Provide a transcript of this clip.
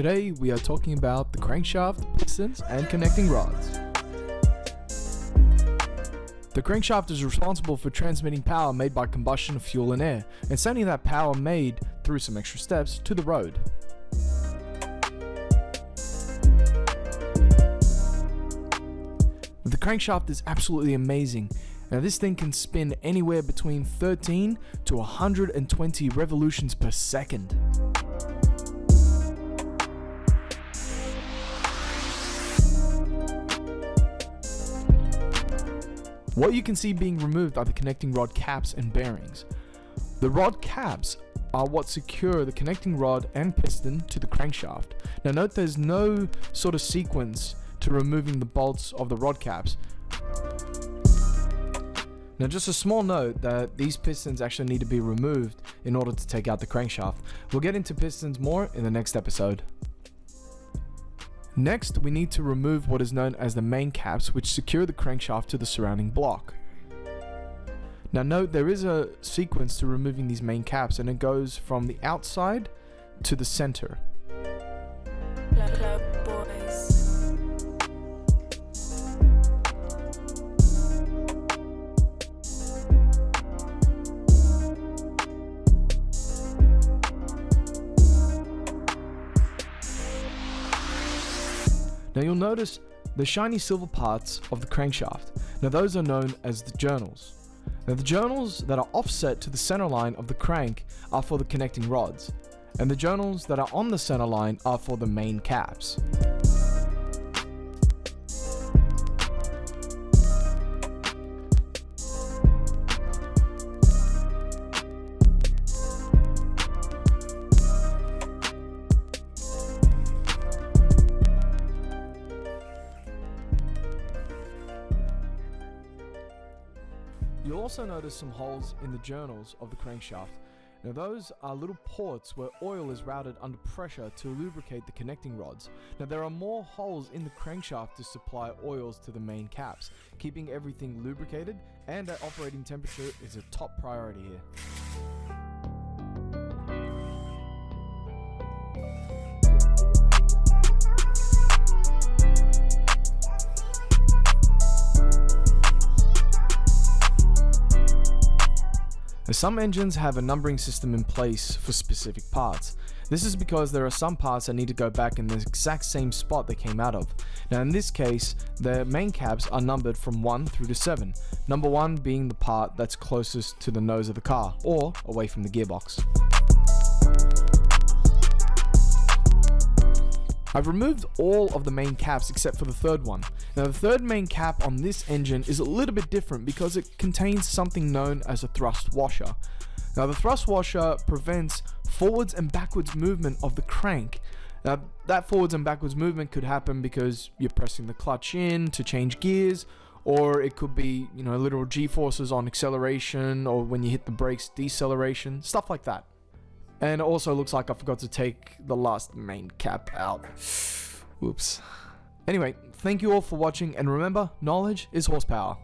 Today we are talking about the crankshaft, pistons and connecting rods. The crankshaft is responsible for transmitting power made by combustion of fuel and air and sending that power made through some extra steps to the road. The crankshaft is absolutely amazing. Now this thing can spin anywhere between 13 to 120 revolutions per second. What you can see being removed are the connecting rod caps and bearings. The rod caps are what secure the connecting rod and piston to the crankshaft. Now note there's no sort of sequence to removing the bolts of the rod caps. Now just a small note that these pistons actually need to be removed in order to take out the crankshaft. We'll get into pistons more in the next episode. Next, we need to remove what is known as the main caps, which secure the crankshaft to the surrounding block. Now note there is a sequence to removing these main caps, and it goes from the outside to the center. Now you'll notice the shiny silver parts of the crankshaft. Now those are known as the journals. Now the journals that are offset to the center line of the crank are for the connecting rods, and the journals that are on the center line are for the main caps. You'll also notice some holes in the journals of the crankshaft. Now those are little ports where oil is routed under pressure to lubricate the connecting rods. Now there are more holes in the crankshaft to supply oils to the main caps. Keeping everything lubricated and at operating temperature is a top priority here. Some engines have a numbering system in place for specific parts. This is because there are some parts that need to go back in the exact same spot they came out of. Now in this case, the main caps are numbered from 1 through to 7. Number 1 being the part that's closest to the nose of the car, or away from the gearbox. I've removed all of the main caps except for the third one. Now the third main cap on this engine is a little bit different because it contains something known as a thrust washer. Now the thrust washer prevents forwards and backwards movement of the crank. Now that forwards and backwards movement could happen because you're pressing the clutch in to change gears, or it could be, literal G-forces on acceleration, or when you hit the brakes, deceleration, stuff like that. And it also looks like I forgot to take the last main cap out. Whoops. Anyway, thank you all for watching, and remember, knowledge is horsepower.